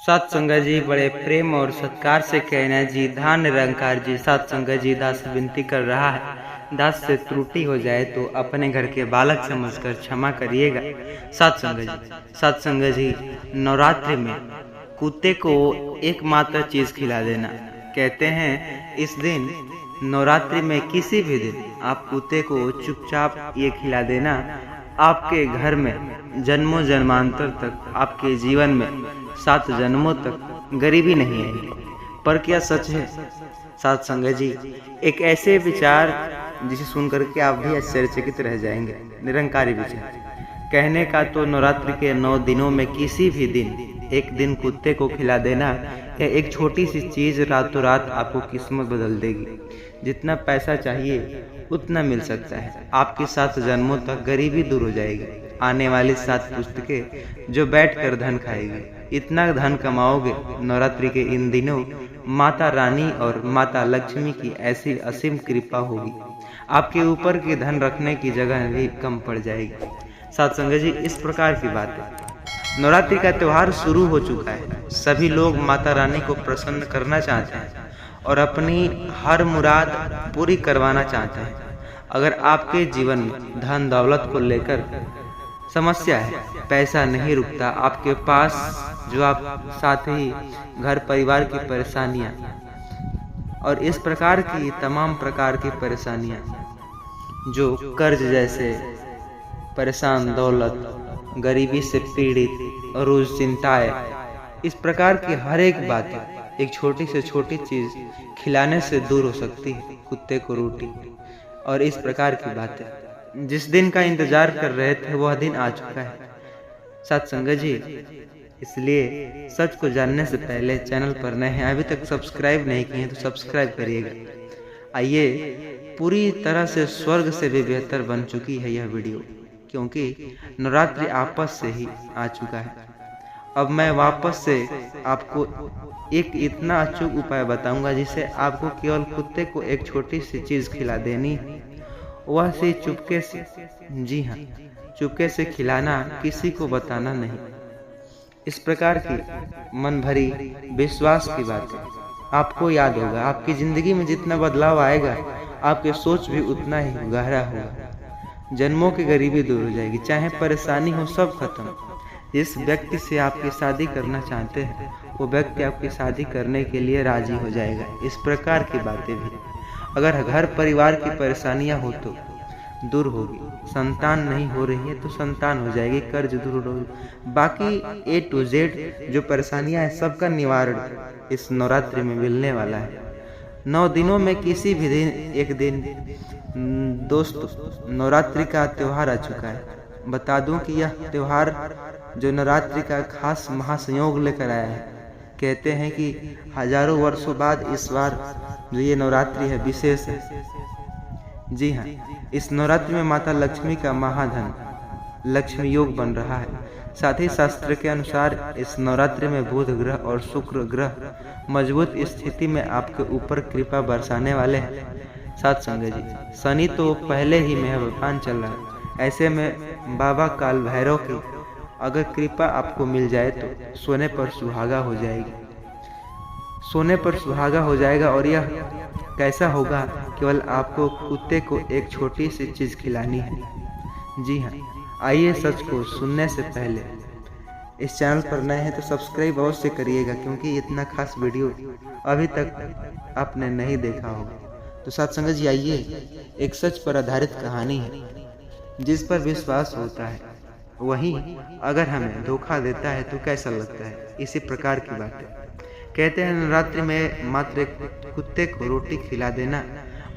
सात संगत जी बड़े प्रेम और सत्कार से कहना जी धान निरंकार जी। सात संगत जी दास विनती कर रहा है, दास से त्रुटि हो जाए तो अपने घर के बालक समझकर क्षमा करिएगा। सात संगत जी नवरात्रि में कुत्ते को एकमात्र चीज खिला देना। कहते हैं इस दिन नवरात्रि में किसी भी दिन आप कुत्ते को चुपचाप ये खिला देना, आपके घर में जन्मों जन्मांतर तक, आपके जीवन में 7 जन्मों तक गरीबी नहीं आएगी। पर क्या सच है सात संगत जी? एक ऐसे विचार जिसे सुनकर के आप भी आश्चर्यचकित रह जाएंगे। निरंकारी विचार कहने का तो नवरात्रि के 9 दिनों में किसी भी दिन एक दिन कुत्ते को खिला देना या एक छोटी सी चीज रातों रात आपको किस्मत बदल देगी। जितना पैसा चाहिए उतना मिल सकता है, आपकी 7 जन्मों तक गरीबी दूर हो जाएगी। आने वाली 7 पुस्तकें जो बैठकर धन खाएगी। इतना धन कमाओगे नवरात्रि के इन दिनों, माता रानी और माता लक्ष्मी की ऐसी असीम कृपा होगी, आपके ऊपर की धन रखने की जगह भी कम पड़ जाएगी। सात संगत जी इस प्रकार की बात है। नवरात्रि का त्यौहार शुरू हो चुका है। सभी लोग माता रानी को प्रसन्न करना चाहते हैं और अपनी हर मुराद पूरी करवाना चाहते हैं। अगर आपके जीवन में धन दौलत को लेकर समस्या है, पैसा नहीं रुकता आपके पास, जो आप साथ ही घर परिवार की परेशानियां और इस प्रकार की तमाम प्रकार की परेशानियां, जो कर्ज जैसे परेशान दौलत, गरीबी से पीड़ित और रोज चिंताएं, इस प्रकार की हर एक बात एक छोटी से छोटी चीज खिलाने से दूर हो सकती है। कुत्ते को रोटी और इस प्रकार की बातें, जिस दिन का इंतजार कर रहे थे वह दिन आ चुका है सात संगत जी। इसलिए सच को जानने से पहले चैनल पर नए हैं, अभी तक सब्सक्राइब नहीं किए तो सब्सक्राइब करिएगा। आइए, पूरी तरह से स्वर्ग से भी बेहतर बन चुकी है यह वीडियो, क्योंकि नवरात्रि आपस से ही आ चुका है। अब मैं वापस से आपको एक इतना अचूक उपाय बताऊंगा जिसे आपको केवल कुत्ते को एक छोटी सी चीज खिला देनी है, वह से चुपके से, जी हाँ, चुपके से खिलाना, किसी को बताना नहीं। इस प्रकार की मन भरी विश्वास की बात है, आपको याद होगा, आपकी जिंदगी में जितना बदलाव आएगा आपके सोच भी उतना ही गहरा होगा। जन्मों की गरीबी दूर हो जाएगी, चाहे परेशानी हो सब खत्म। जिस व्यक्ति से आपकी शादी करना चाहते हैं वो व्यक्ति आपकी शादी करने के लिए राजी हो जाएगा। इस प्रकार की बातें भी, अगर घर परिवार की परेशानियां हो तो दूर होगी, संतान नहीं हो रही है तो संतान हो जाएगी, कर्ज दूर होगी, बाकी A to Z जो परेशानियां हैं सबका निवारण इस नवरात्रि में मिलने वाला है। 9 दिनों में किसी भी दिन एक दिन दोस्तों नवरात्रि का त्यौहार आ चुका है। बता दूं कि यह त्यौहार जो नवरात्रि का खास महासंयोग लेकर आया है। कहते हैं कि हजारों वर्षों बाद इस बार जो ये नवरात्रि है विशेष है। जी हाँ, इस नवरात्रि में माता लक्ष्मी का महाधन लक्ष्मी योग बन रहा है। साथ ही शास्त्र के अनुसार इस नवरात्रि में बुध ग्रह और शुक्र ग्रह मजबूत स्थिति में आपके ऊपर कृपा बरसाने वाले हैं। सात संगत जी, शनि तो पहले ही मेहरबान चल रहा है, ऐसे में बाबा काल भैरव की अगर कृपा आपको मिल जाए तो सोने पर सुहागा हो जाएगी, सोने पर सुहागा हो जाएगा। और यह कैसा होगा? केवल आपको कुत्ते को एक छोटी सी चीज खिलानी है। जी हाँ, आइए, सच को सुनने से पहले इस चैनल पर नए हैं तो सब्सक्राइब अवश्य करिएगा, क्योंकि इतना खास वीडियो अभी तक आपने नहीं देखा होगा। तो साथ संगत जी आइए, एक सच पर आधारित कहानी है जिस पर विश्वास होता है वही अगर हमें धोखा देता है तो कैसा लगता है। इसी प्रकार की बातें कहते हैं नवरात्रि में मात्र एक कुत्ते को रोटी खिला देना,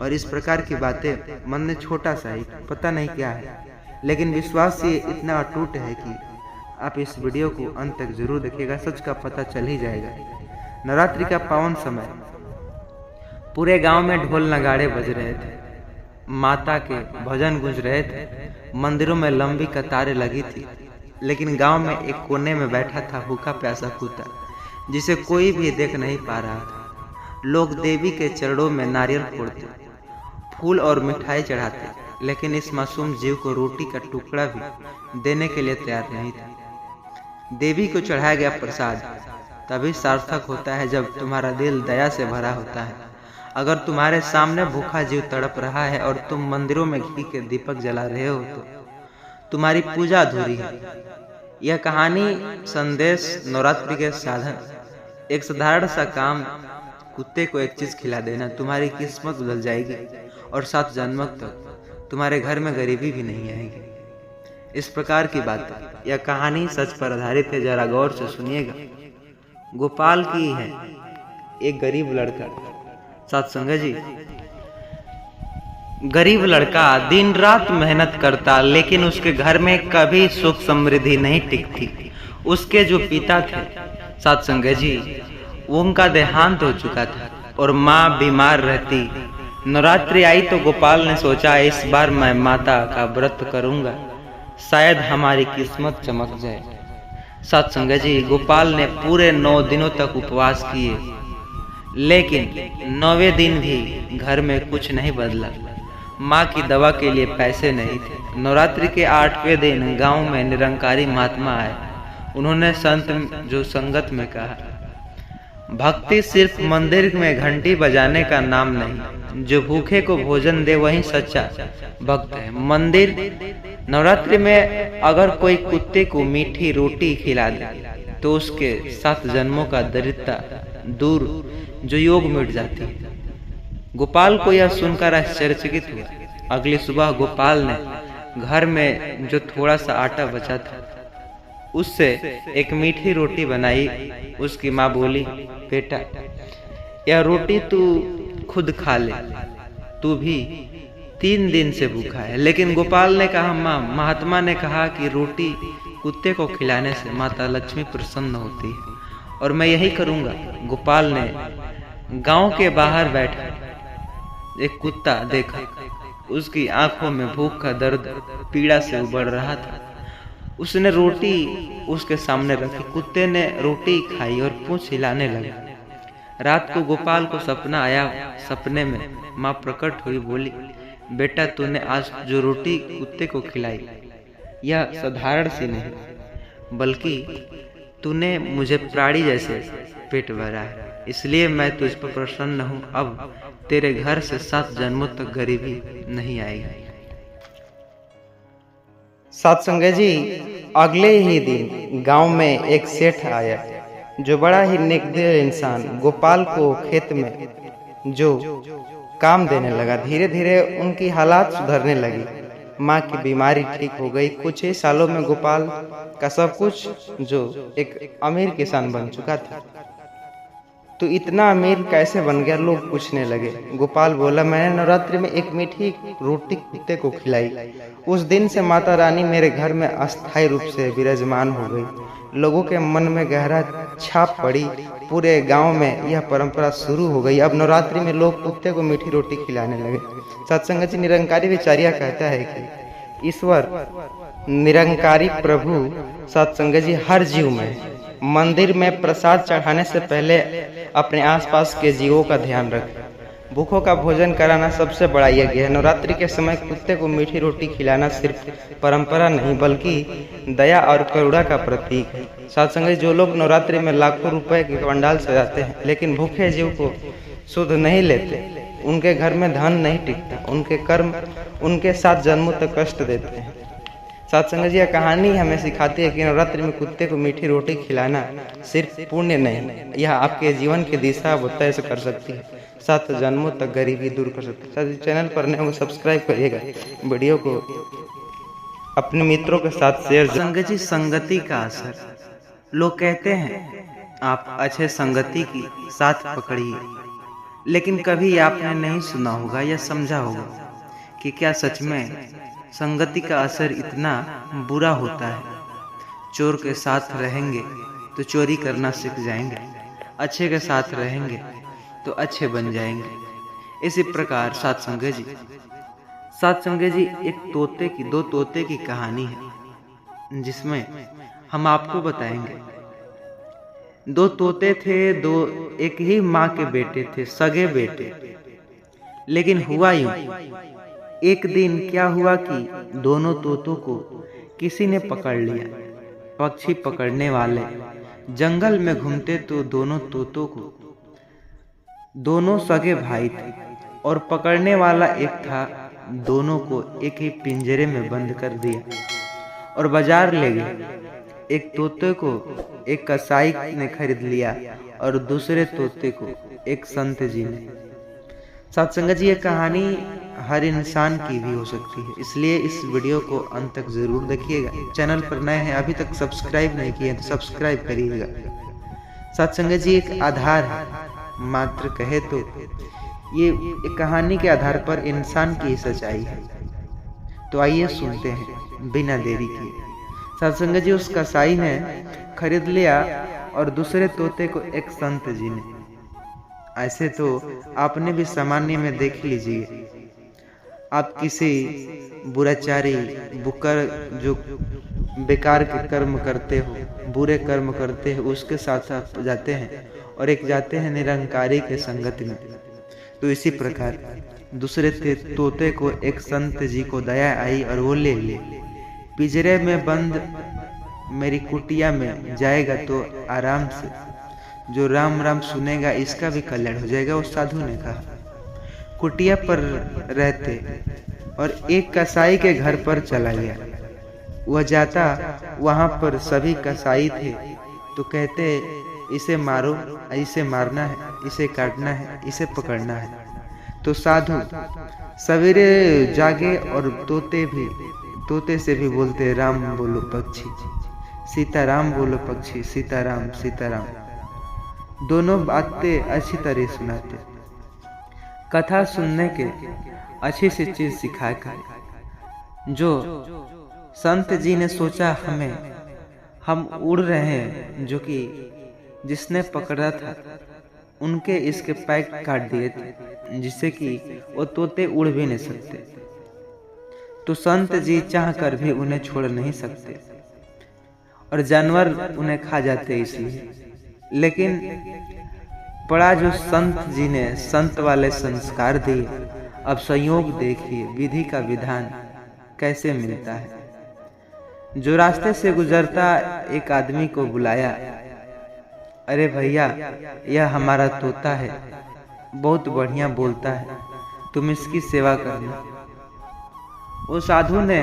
और इस प्रकार की बातें मन में छोटा सा ही पता नहीं क्या है, लेकिन विश्वास ये इतना अटूट है कि आप इस वीडियो को अंत तक जरूर देखिएगा, सच का पता चल ही जाएगा। नवरात्रि का पावन समय, पूरे गांव में ढोल नगाड़े बज रहे थे, माता के भजन गूंज रहे थे, मंदिरों में लंबी कतारें लगी थी, लेकिन गांव में एक कोने में बैठा था भूखा प्यासा कुत्ता, जिसे कोई भी देख नहीं पा रहा था। लोग देवी के चरणों में नारियल फोड़ते, फूल और मिठाई चढ़ाते, लेकिन इस मासूम जीव को रोटी का टुकड़ा भी देने के लिए तैयार नहीं था। देवी को चढ़ाया गया प्रसाद तभी सार्थक होता है जब तुम्हारा दिल दया से भरा होता है। अगर तुम्हारे सामने भूखा जीव तड़प रहा है और तुम मंदिरों में घी के दीपक जला रहे हो तो तुम्हारी पूजा अधूरी है। यह कहानी संदेश नवरात्रि के साधन। एक साधारण सा काम, कुत्ते को एक चीज खिला देना, तुम्हारी किस्मत बदल जाएगी और 7 जन्मों तक तुम्हारे घर में गरीबी भी नहीं आएगी। इस प्रकार की बात, यह कहानी सच पर आधारित है, जरा गौर से सुनिएगा। गोपाल की है एक गरीब लड़का। सत्संग जी, गरीब लड़का दिन रात मेहनत करता, लेकिन उसके घर में कभी सुख समृद्धि नहीं टिकती। उसके जो पिता थे सत्संग जी, उनका देहांत हो चुका था और माँ बीमार रहती। नवरात्रि आई तो गोपाल ने सोचा इस बार मैं माता का व्रत करूंगा, शायद हमारी किस्मत चमक जाए। सत्संग जी, गोपाल ने पूरे 9 दिनों तक उपवास किए, लेकिन 9वें दिन भी घर में कुछ नहीं बदला। माँ की दवा के लिए पैसे नहीं थे। नवरात्रि के 8वें दिन गांव में निरंकारी महात्मा आए। उन्होंने संत जो संगत में कहा, भक्ति सिर्फ मंदिर में घंटी बजाने का नाम नहीं, जो भूखे को भोजन दे वही सच्चा भक्त है। मंदिर नवरात्रि में अगर कोई कुत्ते को मीठी रोटी खिला दे तो उसके 7 जन्मों का दरिद्रता दूर, जो योग मिट जाती है। गोपाल को यह सुनकर आश्चर्यचकित हुआ। अगली सुबह गोपाल ने घर में जो थोड़ा सा आटा बचा था उससे एक मीठी रोटी बनाई। उसकी माँ बोली, बेटा यह रोटी तू खुद खा ले, तू भी 3 दिन से भूखा है। लेकिन गोपाल ने कहा, माँ, महात्मा ने कहा कि रोटी कुत्ते को खिलाने से माता लक्ष्मी प्रसन्न होती है और मैं यही करूंगा। गोपाल ने गांव के बाहर बैठा एक कुत्ता देखा। उसकी आंखों में भूख का दर्द पीड़ा से उबल रहा था। उसने रोटी उसके सामने रखी। कुत्ते ने रोटी खाई और पूंछ हिलाने लगा। रात को गोपाल को सपना आया। सपने में माँ प्रकट हुई, बोली, बेटा तूने आज जो रोटी कुत्ते को खिलाई यह साधारण सी नहीं, बल्कि तूने मुझे प्राणी जैसे पेट भरा है, इसलिए मैं तुझ पर प्रसन्न हूँ। अब तेरे घर से 7 जन्मों तक गरीबी नहीं आएगी। सत्संग जी, अगले ही दिन गांव में एक सेठ आया जो बड़ा ही नेकदिल इंसान गोपाल को खेत में जो काम देने लगा। धीरे धीरे उनकी हालात सुधरने लगी। माँ की बीमारी ठीक हो गई। कुछ ही सालों में गोपाल का सब कुछ जो एक अमीर किसान बन चुका था। तो इतना अमीर कैसे बन गया, लोग पूछने लगे। गोपाल बोला, मैंने नवरात्रि में एक मीठी रोटी कुत्ते को खिलाई। उस दिन से माता रानी मेरे घर में अस्थायी रूप से विराजमान हो गई। लोगों के मन में गहरा छाप पड़ी। पूरे गांव में यह परंपरा शुरू हो गई। अब नवरात्रि में लोग कुत्ते को मीठी रोटी खिलाने लगे। सत्संग जी, निरंकारी विचार्य कहता है कि ईश्वर निरंकारी प्रभु सत्संग जी हर जीव में मंदिर में प्रसाद चढ़ाने से पहले अपने आसपास के जीवों का ध्यान रखें। भूखों का भोजन कराना सबसे बड़ा यज्ञ है। नवरात्रि के समय कुत्ते को मीठी रोटी खिलाना सिर्फ परंपरा नहीं, बल्कि दया और करुणा का प्रतीक है। सत्संग, जो लोग नवरात्रि में लाखों रुपए के पंडाल सजाते हैं लेकिन भूखे जीव को शुद्ध नहीं लेते, उनके घर में धन नहीं टिकता। उनके कर्म उनके 7 जन्मों तक कष्ट देते हैं। सत्संग जी, यह कहानी हमें सिखाती है कि नवरात्रि में कुत्ते को मीठी रोटी खिलाना सिर्फ पुण्य नहीं, यह आपके जीवन की दिशा वो तय कर सकती है। 7 जन्मों तक गरीबी दूर कर सकती है। चैनल पर नए हो सब्सक्राइब करिएगा, वीडियो को अपने मित्रों के साथ शेयर। संगत जी, संगति का असर। लोग कहते हैं आप अच्छे संगति की साथ पकड़िए, लेकिन कभी आपने नहीं सुना होगा या समझा होगा कि क्या सच में संगति का असर इतना बुरा होता है। चोर के साथ रहेंगे तो चोरी करना सीख जाएंगे, अच्छे के साथ रहेंगे तो अच्छे बन जाएंगे। इसी प्रकार सत्संग जी एक दो तोते की कहानी है, जिसमें हम आपको बताएंगे। 2 तोते थे, एक ही माँ के बेटे थे, सगे बेटे। लेकिन हुआ यूं, एक दिन क्या हुआ कि दोनों तोतों को किसी ने पकड़ लिया। पक्षी पकड़ने वाले जंगल में घूमते तो दोनों तोतों को दोनों सगे भाई थे और पकड़ने वाला एक था। दोनों को एक ही पिंजरे में बंद कर दिया और बाजार ले गए। एक तोते को एक कसाई ने खरीद लिया और दूसरे तोते को एक संत जी ने। सत्संग जी, ये कहानी हर इंसान की भी हो सकती है, इसलिए इस वीडियो को अंत तक जरूर देखिएगा। चैनल पर नए हैं, अभी तक सब्सक्राइब नहीं किए तो सब्सक्राइब करिएगा। सत्संग जी एक आधार है, मात्र कहे तो ये एक कहानी के आधार पर इंसान की सच्चाई है। तो आइए सुनते हैं बिना देरी किए। सत्संग जी, उस कसाई ने खरीद लिया और दूसरे तोते को एक संत जी ने। ऐसे तो आपने भी सामान्य में देख लीजिए, आप किसी बुराचारी बुकर जो बेकार के कर्म करते हो, बुरे कर्म करते हो, उसके साथ साथ जाते हैं और एक जाते हैं निरंकारी के संगत में। तो इसी प्रकार दूसरे तोते को एक संत जी को दया आई और वो ले लिए। पिंजरे में बंद मेरी कुटिया में जाएगा तो आराम से जो राम राम सुनेगा इसका भी कल्याण हो जाएगा, उस साधु ने कहा। कुटिया पर रहते और एक कसाई के घर पर चला गया। वह जाता, वहां पर सभी कसाई थे, तो कहते इसे मारो, इसे मारना है, इसे काटना है, इसे पकड़ना है। तो साधु सवेरे जागे और तोते से भी बोलते राम बोलो पक्षी, सीताराम बोलो पक्षी, सीताराम सीताराम। दोनों बातें अच्छी तरह सुनाते। कथा सुनने के अच्छी सी चीज सिखा कर जो संत जी ने सोचा हम उड़ रहे हैं, जो कि जिसने पकड़ा था उनके इसके पैर काट दिए थे, जिससे कि वो तोते उड़ भी नहीं सकते। तो संत जी चाह कर भी उन्हें छोड़ नहीं सकते और जानवर उन्हें खा जाते इसलिए। लेकिन पड़ा जो संत जी ने संत वाले संस्कार दिए। अब संयोग देखिए, विधि का विधान कैसे मिलता है। जो रास्ते से गुजरता एक आदमी को बुलाया, अरे भैया, यह हमारा तोता है, बहुत बढ़िया बोलता है, तुम इसकी सेवा करना। वो साधु ने,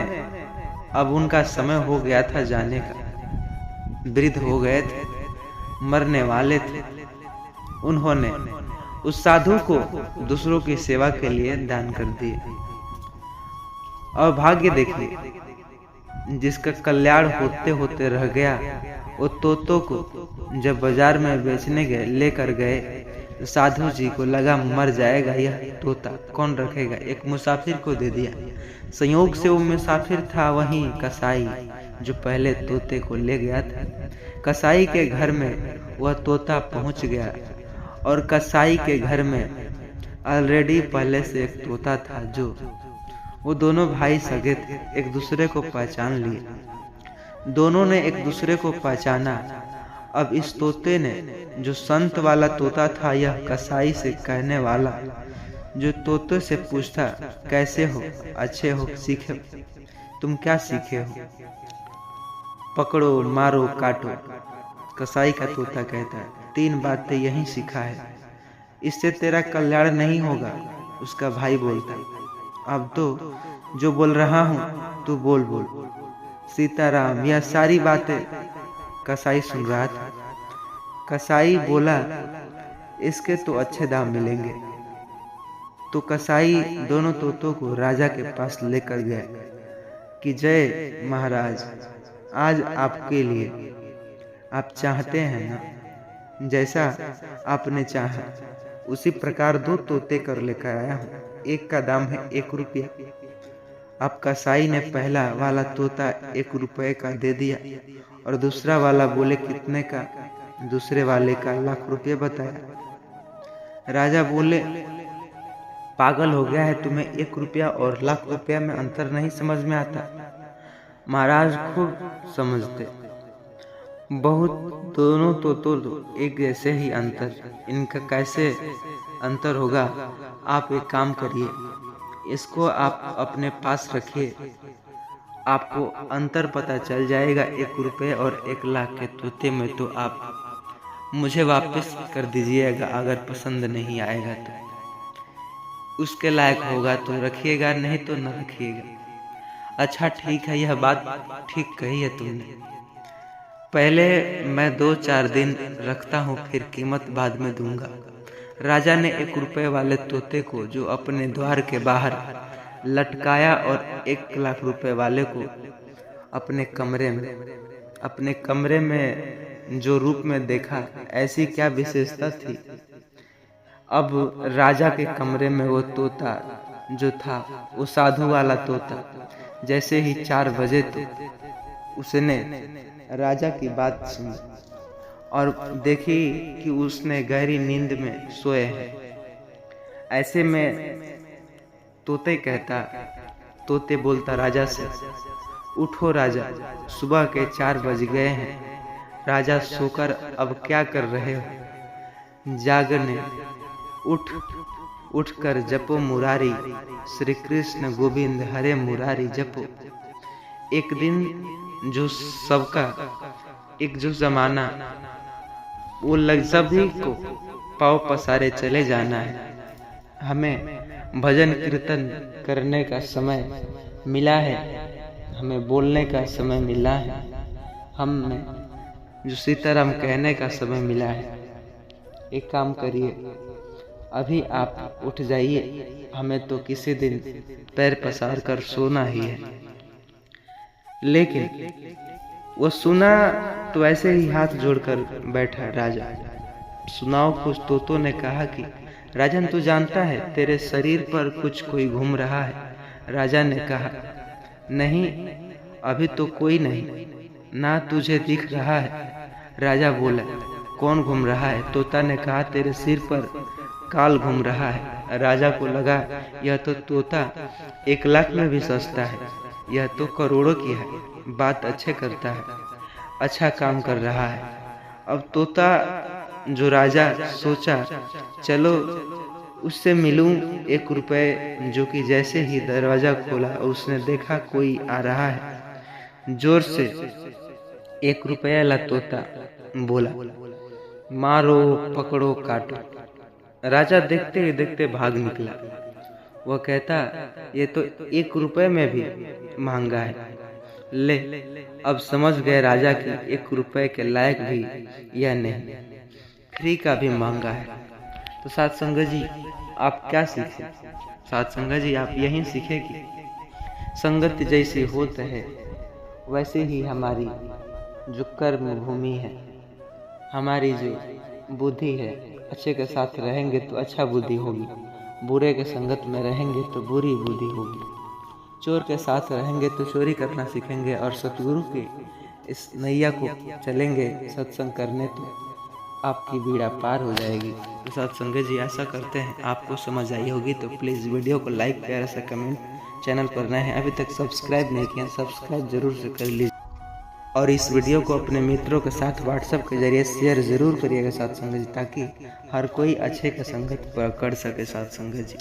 अब उनका समय हो गया था जाने का, वृद्ध हो गए थे, मरने वाले थे। उन्होंने उस साधु को दूसरों की सेवा के लिए दान कर दिए। और भाग्य देखिए, जिसका कल्याण होते होते रह गया, वो तोतों को जब बाजार में बेचने गए, लेकर गए, तो साधु जी को लगा मर जाएगा यह तोता, कौन रखेगा, एक मुसाफिर को दे दिया। संयोग से वो मुसाफिर था वही कसाई जो पहले तोते को ले गया था। कसाई के घर में वह तोता पहुंच गया और कसाई के घर में ऑलरेडी पहले से एक तोता था। जो वो दोनों भाई सगे थे, एक दूसरे को पहचान लिए। दोनों ने एक दूसरे को पहचाना। अब इस तोते ने, जो संत वाला तोता था, यह कसाई से कहने वाला जो तोते से पूछता, कैसे हो, अच्छे हो, सीखे, तुम क्या सीखे हो, पकड़ो, मारो, काटो। कसाई का तोता कहता है, 3 बातें यही सीखा है, इससे तेरा कल्याण नहीं होगा। उसका भाई बोलता, अब तो जो बोल रहा हूँ तू बोल बोल, सीताराम, यह सारी बातें कसाई सुन रहा था। कसाई बोला, इसके तो अच्छे दाम मिलेंगे। तो कसाई दोनों तोतों को राजा के पास लेकर गया कि जय महाराज, आज आपके लिए, आप चाहते हैं ना, जैसा आपने चाहा उसी प्रकार 2 तोते कर लेकर आया हूँ। एक का दाम है 1 रुपया। अब कसाई ने पहला वाला तोता 1 रुपये का दे दिया और दूसरा वाला बोले कितने का, दूसरे वाले का लाख रुपये बताया। राजा बोले, पागल हो गया है, तुम्हें 1 रुपया और लाख रुपया में अंतर नहीं समझ में आता। महाराज खूब समझते, बहुत, दोनों तो एक जैसे ही अंतर, इनका कैसे अंतर होगा। आप एक काम करिए, इसको आप अपने पास रखिए आपको अंतर पता चल जाएगा 1 रुपये और 1 लाख के तोते में, तो आप मुझे वापस कर दीजिएगा। अगर पसंद नहीं आएगा तो उसके लायक होगा तो रखिएगा, नहीं तो न रखिएगा। अच्छा ठीक है, यह बात ठीक कही है तुमने। पहले मैं 2-4 दिन रखता हूँ, फिर कीमत बाद में दूंगा। राजा ने 1 रुपये वाले तोते को जो अपने द्वार के बाहर लटकाया और 1 लाख रुपए वाले को अपने कमरे में जो रूप में देखा, ऐसी क्या विशेषता थी। अब राजा के कमरे में वो तोता जो था, वो साधु वाला तोता, जैसे ही 4 बजे तो उसने राजा की बात सुनी और देखी कि उसने गहरी नींद में सोए हैं। ऐसे में तोते बोलता राजा से, उठो राजा, सुबह के 4 बज गए हैं। राजा सोकर अब क्या कर रहे हो? जागने उठकर जपो मुरारी, श्री कृष्ण गोविंद हरे मुरारी जपो। एक दिन जो जमाना वो सभी को पाँव पसारे चले जाना है। हमें भजन कीर्तन करने का समय मिला है, हमें बोलने का समय मिला है, हमें जो सीताराम कहने का समय मिला है। एक काम करिए, अभी आप उठ जाइए, हमें तो किसी दिन पैर पसार कर सोना ही है। लेकिन वो सुना तो ऐसे ही हाथ जोड़कर बैठा राजा। सुनाओ कुछ। तोतों ने कहा कि राजन, तू जानता है तेरे शरीर पर कोई घूम रहा है। राजा ने कहा, नहीं, अभी तो कोई नहीं, ना तुझे दिख रहा है। राजा बोला, कौन घूम रहा है? तोता ने कहा, तेरे सिर पर काल घूम रहा है। राजा को लगा यह तो तोता 1 लाख में भी सस्ता है, यह तो करोड़ों की है, बात अच्छे करता है, अच्छा काम कर रहा है। अब तोता जो राजा सोचा, चलो उससे मिलूं 1 रुपये, जो कि जैसे ही दरवाजा खोला उसने देखा कोई आ रहा है। जोर से 1 रुपया ला तोता बोला, मारो पकड़ो काटो। राजा देखते ही देखते भाग निकला। वह कहता, ये तो 1 रुपये में भी महंगा है। ले, अब समझ गए राजा कि 1 रुपये के लायक भी या नहीं, फ्री का भी महंगा है। तो साथ संगत जी, आप क्या सीखे? साथ संगत जी, आप यही सीखे कि संगत जैसी होत है वैसे ही हमारी जो कर्म भूमि है, हमारी जो बुद्धि है, अच्छे के साथ रहेंगे तो अच्छा बुद्धि होगी, बुरे के संगत में रहेंगे तो बुरी बुद्धि होगी। चोर के साथ रहेंगे तो चोरी करना सीखेंगे, और सतगुरु के इस नैया को चलेंगे सत्संग करने तो आपकी बीड़ा पार हो जाएगी। तो सत्संग जी, आशा करते हैं आपको समझ आई होगी। तो प्लीज़ वीडियो को लाइक, प्यारा सा कमेंट, चैनल पर नए हैं अभी तक सब्सक्राइब नहीं किया, सब्सक्राइब जरूर से कर लीजिए, और इस वीडियो को अपने मित्रों के साथ व्हाट्सएप के जरिए शेयर जरूर करिएगा साथ संगत जी, ताकि हर कोई अच्छे का संगत कर सके साथ संगत जी।